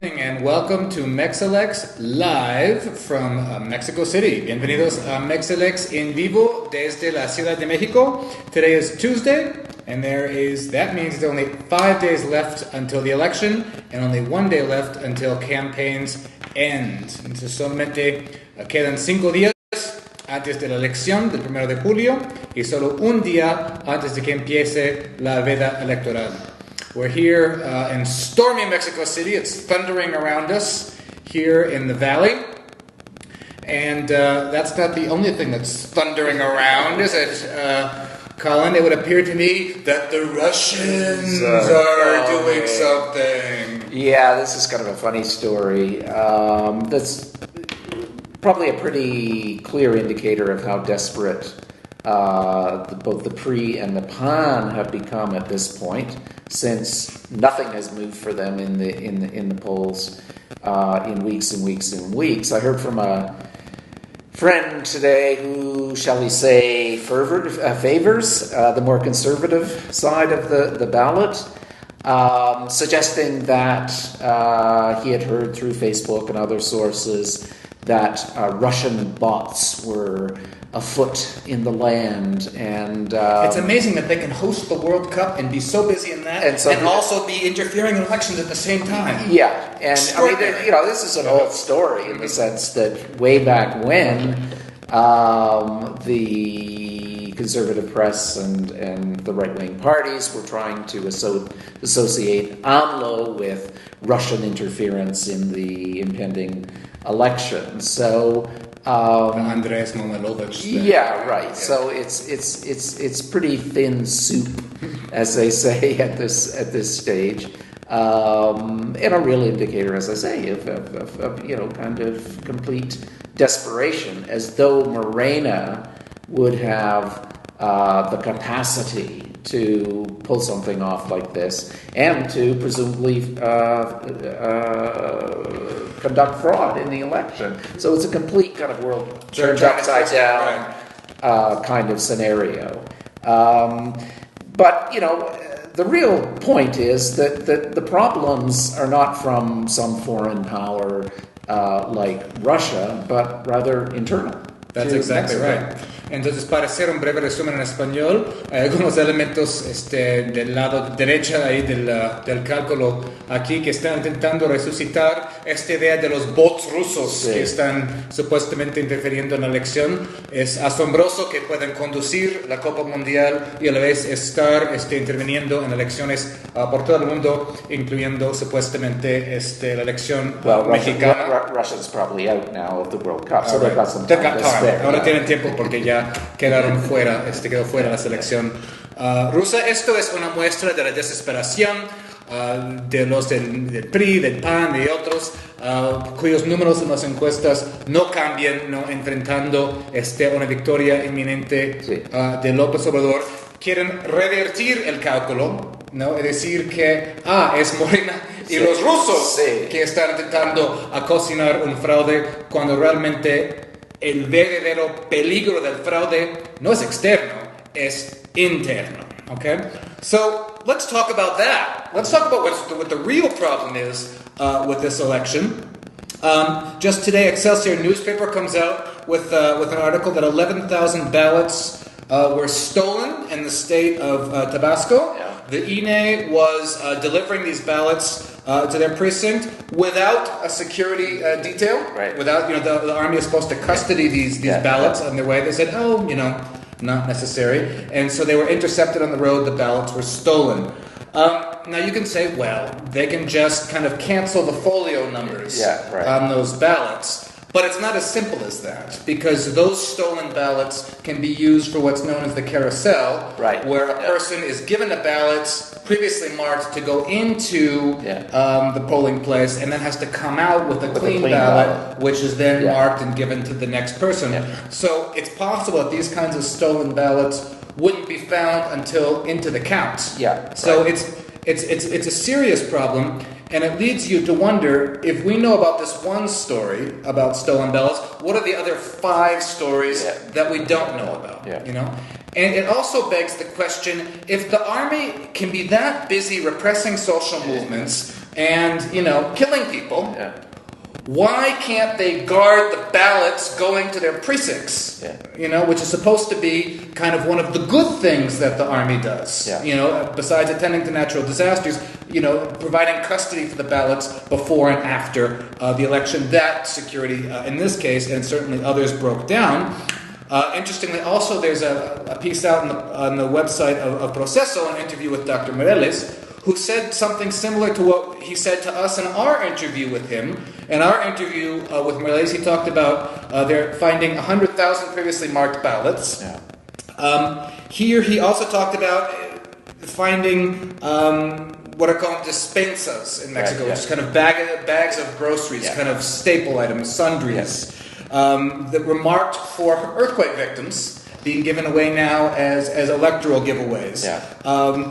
And welcome to Mexalex live from Mexico City. Bienvenidos a Mexalex en vivo desde la Ciudad de Mexico. Today is Tuesday, and that means there are only 5 days left until the election, and only 1 day left until campaigns end. Entonces solamente quedan 5 días antes de la elección del 1 de julio y solo un día antes de que empiece la veda electoral. We're here in stormy Mexico City. It's thundering around us here in the valley. And that's not the only thing that's thundering around, is it, Colin? It would appear to me that the Russians are doing something. Yeah, this is kind of a funny story. That's probably a pretty clear indicator of how desperate both the PRI and the PAN have become at this point, since nothing has moved for them in the polls in weeks and weeks and weeks. I heard from a friend today who, shall we say, favors the more conservative side of the ballot, suggesting that he had heard through Facebook and other sources that Russian bots were afoot in the land, and it's amazing that they can host the World Cup and be so busy in that, and also be interfering in elections at the same time. Yeah, and I mean, this is an old story in the sense that way back when the conservative press and the right-wing parties were trying to associate AMLO with Russian interference in the impending election. So. Andres Momelovich. Yeah, right. Yeah. So it's pretty thin soup, as they say at this stage, and a real indicator, as I say, of kind of complete desperation, as though Morena would have the capacity to pull something off like this, and to presumably conduct fraud in the election. So it's a complete kind of world turned upside down kind of scenario. But the real point is that the problems are not from some foreign power like Russia, but rather internal. That's exactly right. Entonces, para hacer un breve resumen en español, hay algunos elementos del lado derecha ahí del cálculo aquí que están intentando resucitar esta idea de los bots rusos que están supuestamente interfiriendo en la elección. Es asombroso que puedan conducir la Copa Mundial y a la vez estar interviniendo en elecciones por todo el mundo, incluyendo supuestamente la elección mexicana. Russia's probably out now of the World Cup, so they've got some time. Ahora tienen tiempo porque ya quedaron fuera, quedó fuera la selección rusa. Esto es una muestra de la desesperación de los del PRI, del PAN y otros, cuyos números en las encuestas no cambian, ¿no? Enfrentando una victoria inminente de López Obrador. Quieren revertir el cálculo, ¿no? Es decir que es Morena y los rusos que están intentando cocinar un fraude, cuando realmente el verdadero peligro del fraude no es externo, es interno. Okay? So let's talk about that. Let's talk about what the real problem is with this election. Just today, Excelsior newspaper comes out with an article that 11,000 ballots were stolen in the state of Tabasco. Yeah. The INE was delivering these ballots to their precinct without a security detail. Right. Without, the army is supposed to custody these ballots on their way. They said, not necessary. And so they were intercepted on the road. The ballots were stolen. Now you can say, well, they can just kind of cancel the folio numbers on those ballots. But it's not as simple as that, because those stolen ballots can be used for what's known as the carousel, where a person is given a ballot previously marked to go into the polling place, and then has to come out with a clean ballot, which is then marked and given to the next person. Yeah. So it's possible that these kinds of stolen ballots wouldn't be found until into the count. Yeah. So it's a serious problem. And it leads you to wonder, if we know about this one story about stolen ballots, what are the other 5 stories that we don't know about? Yeah. And it also begs the question, if the army can be that busy repressing social movements and, killing people, why can't they guard the ballots going to their precincts? Which is supposed to be kind of one of the good things that the army does. Besides attending to natural disasters, providing custody for the ballots before and after the election. That security, in this case, and certainly others, broke down. Interestingly, also, there's a piece out on the website of Proceso, an interview with Dr. Mireles, who said something similar to what he said to us in our interview with him. In our interview with Mireles, he talked about they're finding 100,000 previously marked ballots. Here, he also talked about finding what are called despensas in Mexico, which is kind of bags of groceries, kind of staple items, sundries. That were marked for earthquake victims, being given away now as electoral giveaways.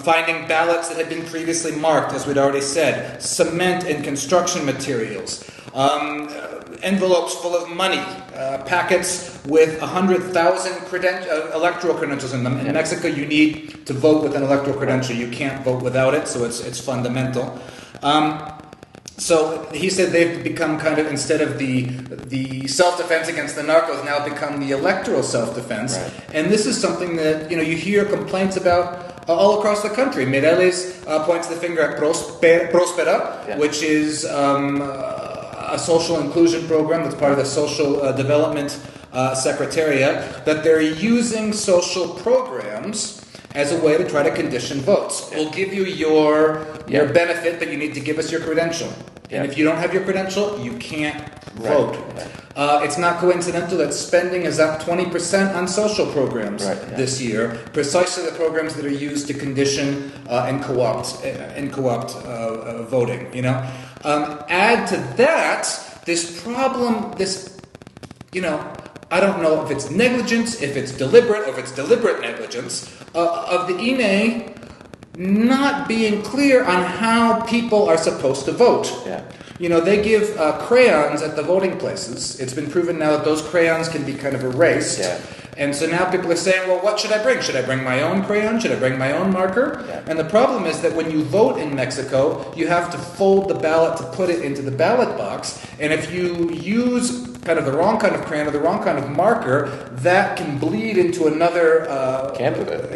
Finding ballots that had been previously marked, as we'd already said, cement and construction materials, envelopes full of money, packets with 100,000 electoral credentials in them. In Mexico, you need to vote with an electoral credential. You can't vote without it, so it's fundamental. So he said they've become kind of, instead of the self-defense against the narcos, now become the electoral self-defense. And this is something that, you hear complaints about all across the country. Mireles points the finger at Prospera, which is a social inclusion program that's part of the Social Development Secretariat, that they're using social programs as a way to try to condition votes. We'll give you your benefit, but you need to give us your credential. And if you don't have your credential, you can't vote. It's not coincidental that spending is up 20% on social programs this year, precisely the programs that are used to condition and co-opt voting. Add to that this problem, I don't know if it's negligence, if it's deliberate, or if it's deliberate negligence, of the INE not being clear on how people are supposed to vote. They give crayons at the voting places. It's been proven now that those crayons can be kind of erased. And so now people are saying, well, what should I bring? Should I bring my own crayon? Should I bring my own marker? And the problem is that when you vote in Mexico, you have to fold the ballot to put it into the ballot box. And if you use kind of the wrong kind of crayon or the wrong kind of marker, that can bleed into another candidate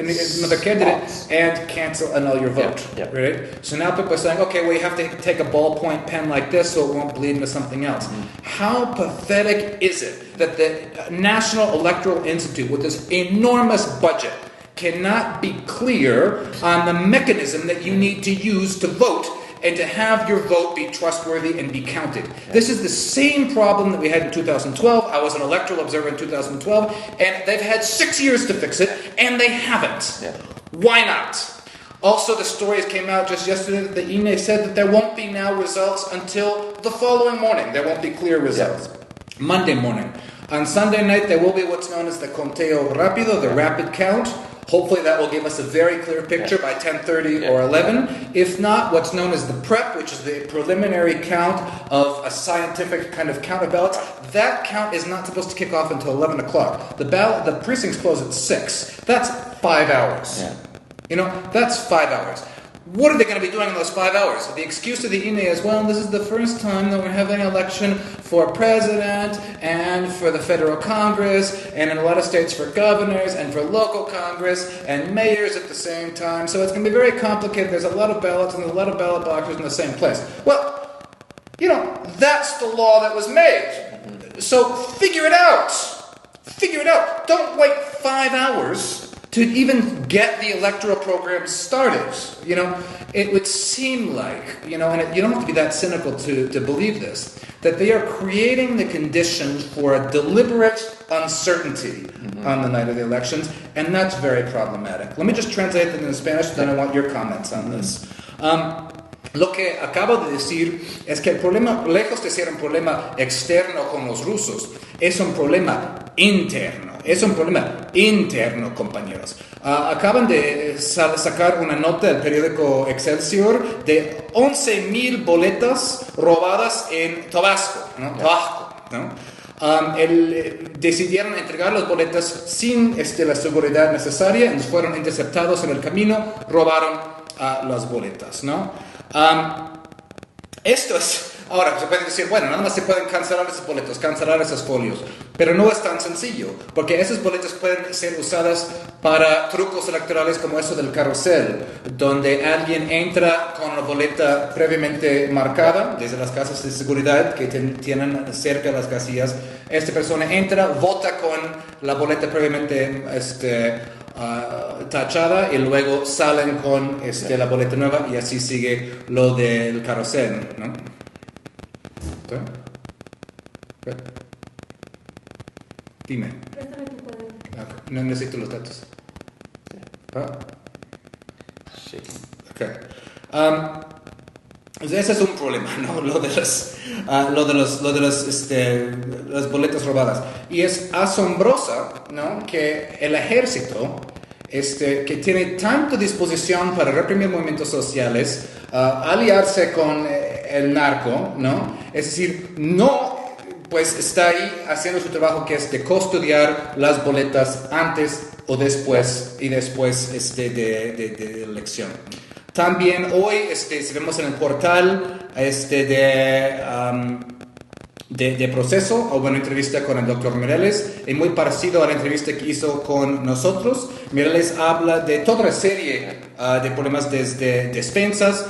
and annul your vote. Right? So now people are saying, okay, well, you have to take a ballpoint pen like this so it won't bleed into something else. How pathetic is it that the National Electoral Institute, with this enormous budget, cannot be clear on the mechanism that you need to use to vote and to have your vote be trustworthy and be counted? This is the same problem that we had in 2012. I was an electoral observer in 2012, and they've had 6 years to fix it, and they haven't. Why not? Also, the stories came out just yesterday that the INE said that there won't be now results until the following morning. There won't be clear results. Monday morning. On Sunday night, there will be what's known as the conteo rápido, the rapid count. Hopefully that will give us a very clear picture by 10:30 or 11. If not, what's known as the prep, which is the preliminary count of a scientific kind of count of ballots, that count is not supposed to kick off until 11 o'clock. The precincts close at 6. That's 5 hours. That's 5 hours. What are they going to be doing in those 5 hours? The excuse of the INE is, well, this is the first time that we're having an election for president and for the federal Congress, and in a lot of states for governors and for local Congress and mayors at the same time. So it's going to be very complicated. There's a lot of ballots and a lot of ballot boxes in the same place. Well, that's the law that was made. So figure it out. Figure it out. Don't wait 5 hours to even get the electoral program started. It would seem like, and you don't have to be that cynical to believe this, that they are creating the conditions for a deliberate uncertainty on the night of the elections, and that's very problematic. Let me just translate it in Spanish, then I want your comments on this. Lo que acabo de decir es que el problema, lejos de ser un problema externo con los rusos, es un problema interno. Es un problema interno, compañeros. Acaban de sacar una nota del periódico Excelsior de 11,000 boletas robadas en Tabasco, ¿no? decidieron entregar las boletas sin la seguridad necesaria, entonces fueron interceptados en el camino, robaron las boletas, ¿no? Esto es... Ahora, se puede decir, bueno, nada más se pueden cancelar esos boletos, cancelar esos folios, pero no es tan sencillo, porque esas boletas pueden ser usadas para trucos electorales como eso del carrusel, donde alguien entra con la boleta previamente marcada desde las casas de seguridad que tienen cerca las casillas. Esta persona entra, vota con la boleta previamente tachada y luego salen con la boleta nueva y así sigue lo del carrusel, ¿no? ¿Okay? Dime. No necesito los datos. Sí. Okay. Ese es un problema, ¿no? Lo de las boletas robadas. Y es asombrosa, ¿no? Que el ejército, que tiene tanta disposición para reprimir movimientos sociales, aliarse con el narco, ¿no? Es decir, no, pues está ahí haciendo su trabajo, que es de custodiar las boletas antes o después, y después de elección. También hoy, si vemos en el portal de proceso, hubo una entrevista con el doctor Mireles, y muy parecido a la entrevista que hizo con nosotros. Mireles habla de toda una serie de problemas desde despensas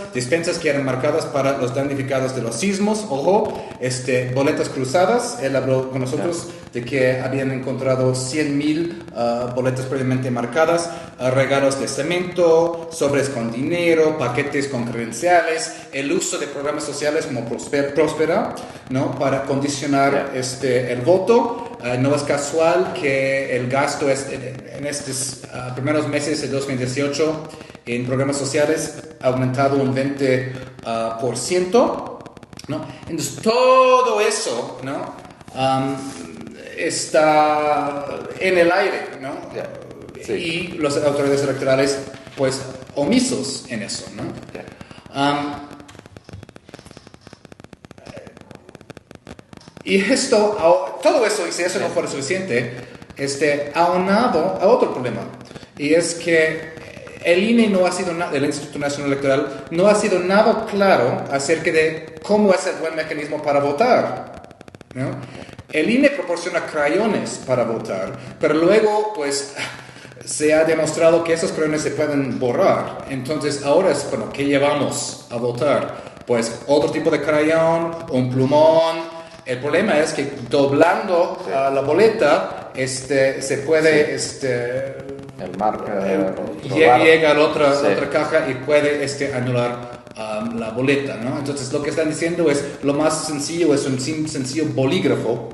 que eran marcadas para los damnificados de los sismos, ojo, boletas cruzadas. Él habló con nosotros de que habían encontrado 100,000 boletas previamente marcadas, regalos de cemento, sobres con dinero, paquetes con credenciales, el uso de programas sociales como Próspera, ¿no? Para condicionar el voto. No es casual que el gasto en estos primeros meses de 2018 en programas sociales ha aumentado un 20%, ¿no? Entonces todo eso, ¿no? Está en el aire, ¿no? Sí. Y las autoridades electorales, pues, omisos en eso, ¿no? Y todo eso, y si eso no fuera suficiente, aunado a otro problema, y es que el INE el Instituto Nacional Electoral, no ha sido nada claro acerca de cómo es el buen mecanismo para votar, ¿no? El INE proporciona crayones para votar, pero luego, pues, se ha demostrado que esos crayones se pueden borrar. Entonces, ahora es, bueno, ¿qué llevamos a votar? Pues, otro tipo de crayón, un plumón. El problema es que doblando la boleta, se puede, el marca llega a la otra caja y puede anular la boleta, ¿no? Entonces lo que están diciendo es lo más sencillo es un sencillo bolígrafo,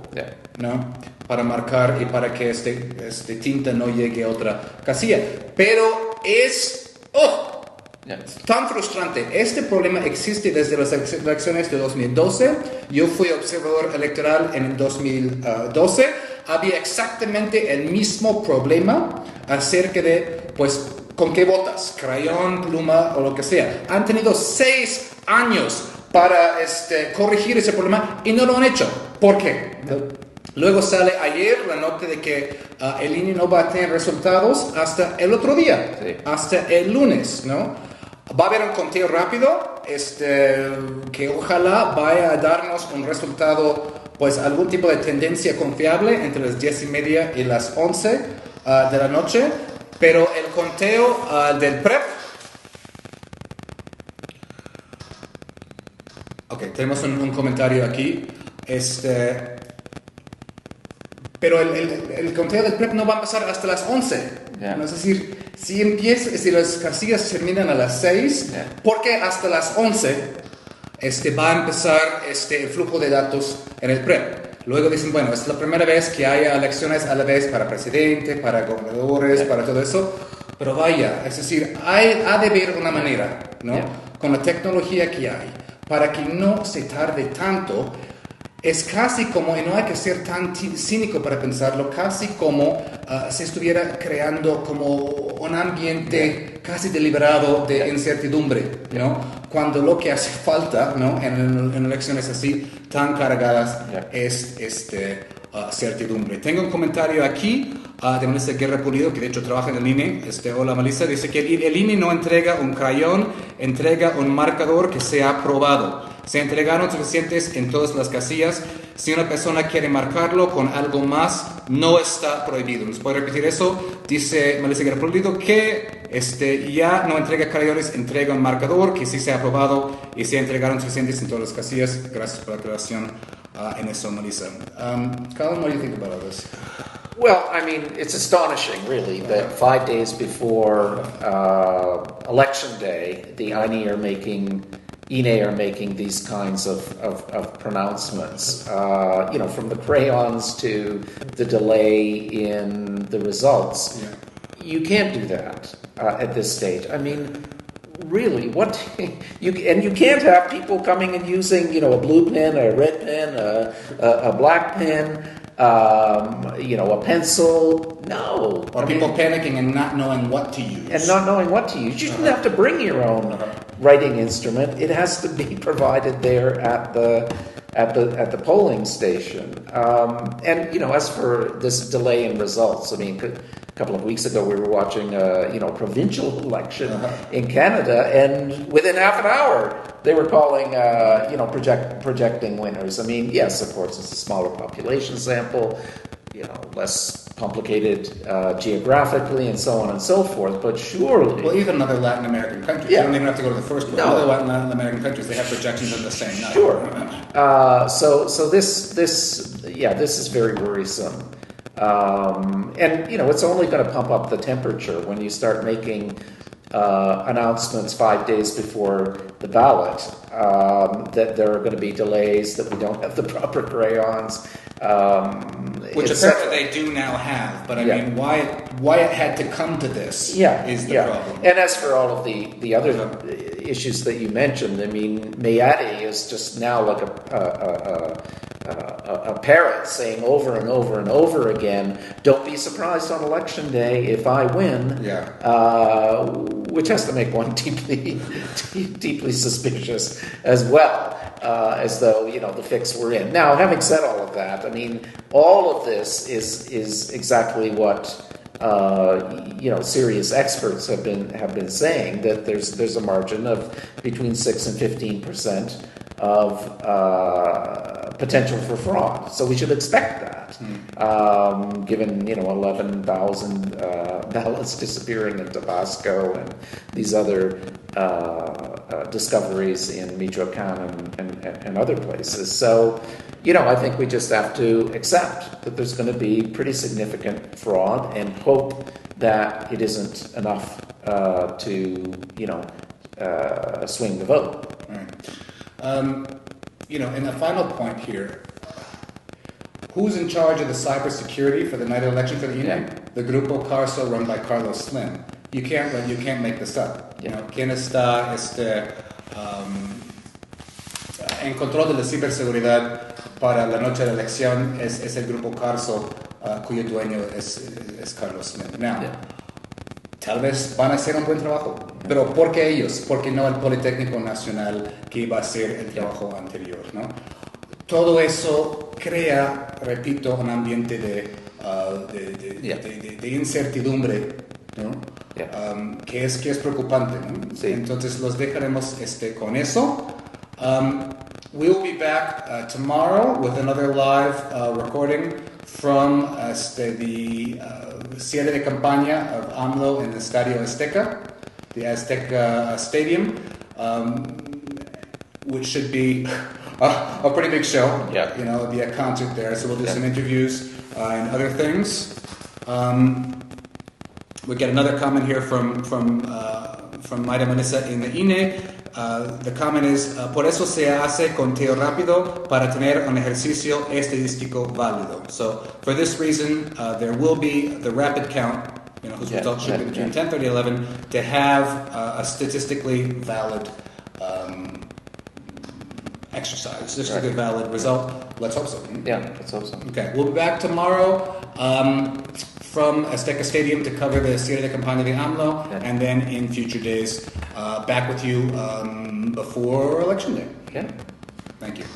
¿no? Para marcar y para que tinta no llegue a otra casilla. Pero es tan frustrante. Este problema existe desde las elecciones de 2012. Yo fui observador electoral en el 2012. Había exactamente el mismo problema acerca de, pues, ¿con qué votas? Crayón, pluma o lo que sea. Han tenido 6 años para corregir ese problema y no lo han hecho. ¿Por qué? Luego sale ayer la nota de que el INE no va a tener resultados hasta el otro día, hasta el lunes, ¿no? Va a haber un conteo rápido, que ojalá vaya a darnos un resultado, pues algún tipo de tendencia confiable entre las 10:30 y las 11 de la noche, pero el conteo del PREP. Ok, tenemos un comentario aquí. Pero el conteo del PREP no va a empezar hasta las 11. ¿No? Es decir, si las casillas terminan a las 6, ¿por qué hasta las 11 va a empezar el flujo de datos en el PREP? Luego dicen, bueno, es la primera vez que haya elecciones a la vez para presidente, para gobernadores, para todo eso. Pero vaya, es decir, ha de haber una manera, ¿no? Con la tecnología que hay, para que no se tarde tanto. Es casi como, y no hay que ser tan cínico para pensarlo, casi como se estuviera creando como un ambiente casi deliberado de incertidumbre, ¿no? Cuando lo que hace falta, ¿no? En elecciones así tan cargadas es certidumbre. Tengo un comentario aquí de Melissa Guerra Pulido, que de hecho trabaja en el INE. Hola Melissa, dice que el INE no entrega un crayón, entrega un marcador que se ha aprobado. Se entregaron suficientes en todas las casillas. Si una persona quiere marcarlo con algo más, no está prohibido. ¿Nos puede repetir eso? Dice Melissa Guerra Pulido que ya no entrega crayones, entrega un marcador que sí se ha aprobado y se entregaron suficientes en todas las casillas. Gracias por la aclaración en eso, Melissa. Colin, what do you think about all this? Well, I mean, it's astonishing, really, that 5 days before Election Day, the INE are making these kinds of pronouncements. From the crayons to the delay in the results. Yeah. You can't do that at this stage. I mean, really, you can't have people coming and using, a blue pen, a red pen, a black pen, a pencil. No. Or people panicking and not knowing what to use. You shouldn't have to bring your own writing instrument. It has to be provided there at the polling station. As for this delay in results, I mean, a couple of weeks ago we were watching a provincial election in Canada, and within half an hour they were calling projecting winners. I mean, yes, of course it's a smaller population sample, less complicated geographically and so on and so forth, but surely... Well, even other Latin American countries. Yeah. You don't even have to go to the first one. No. Other Latin American countries, they have projections on the same night. Sure. So this is very worrisome. It's only going to pump up the temperature when you start making announcements 5 days before the ballot that there are going to be delays, that we don't have the proper crayons, which apparently they do now have. But I mean, why it had to come to this is the problem. And as for all of the other issues that you mentioned, I mean, Mayadi is just now like a parrot saying over and over and over again, don't be surprised on election day if I win, which has to make one deeply suspicious as well, as though, the fix were in. Now, having said all of that, I mean, all of this is exactly what serious experts have been saying, that there's a margin of between 6 and 15% of potential for fraud. So we should expect that, given 11,000 ballots disappearing in Tabasco and these other discoveries in Michoacan and other places. So, I think we just have to accept that there's going to be pretty significant fraud and hope that it isn't enough to swing the vote. Right. And a final point here. Who's in charge of the cybersecurity for the night of election for the INE? Yeah. The Grupo Carso, run by Carlos Slim. You can't make this up. ¿Quién está en control de la ciberseguridad para la noche de la elección? Es el Grupo Carso, cuyo dueño es Carlos Slim. Now, tal vez van a hacer un buen trabajo, pero ¿por qué ellos? ¿Por qué no el Politécnico Nacional, que iba a hacer el trabajo anterior, ¿no? Todo eso crea, repito, un ambiente de incertidumbre, ¿no? Que es preocupante, ¿no? Sí. Entonces los dejaremos con eso. We'll be back tomorrow with another live recording from the cierre de campaña of AMLO in the Estadio Azteca, the Azteca Stadium, which should be a pretty big show. Yeah. It'll be a concert there, so we'll do some interviews and other things. We get another comment here from Mayra Melissa in the INE. The comment is, por eso se hace conteo rápido para tener un ejercicio estadístico válido. So, for this reason, there will be the rapid count, whose results should be between 10:30 and 11, to have a statistically valid exercise. This is a valid result. Let's hope so. Yeah, let's hope so. Okay, we'll be back tomorrow from Azteca Stadium to cover the Cierre de Campaña de AMLO, and then in future days, back with you before Election Day. Okay. Thank you.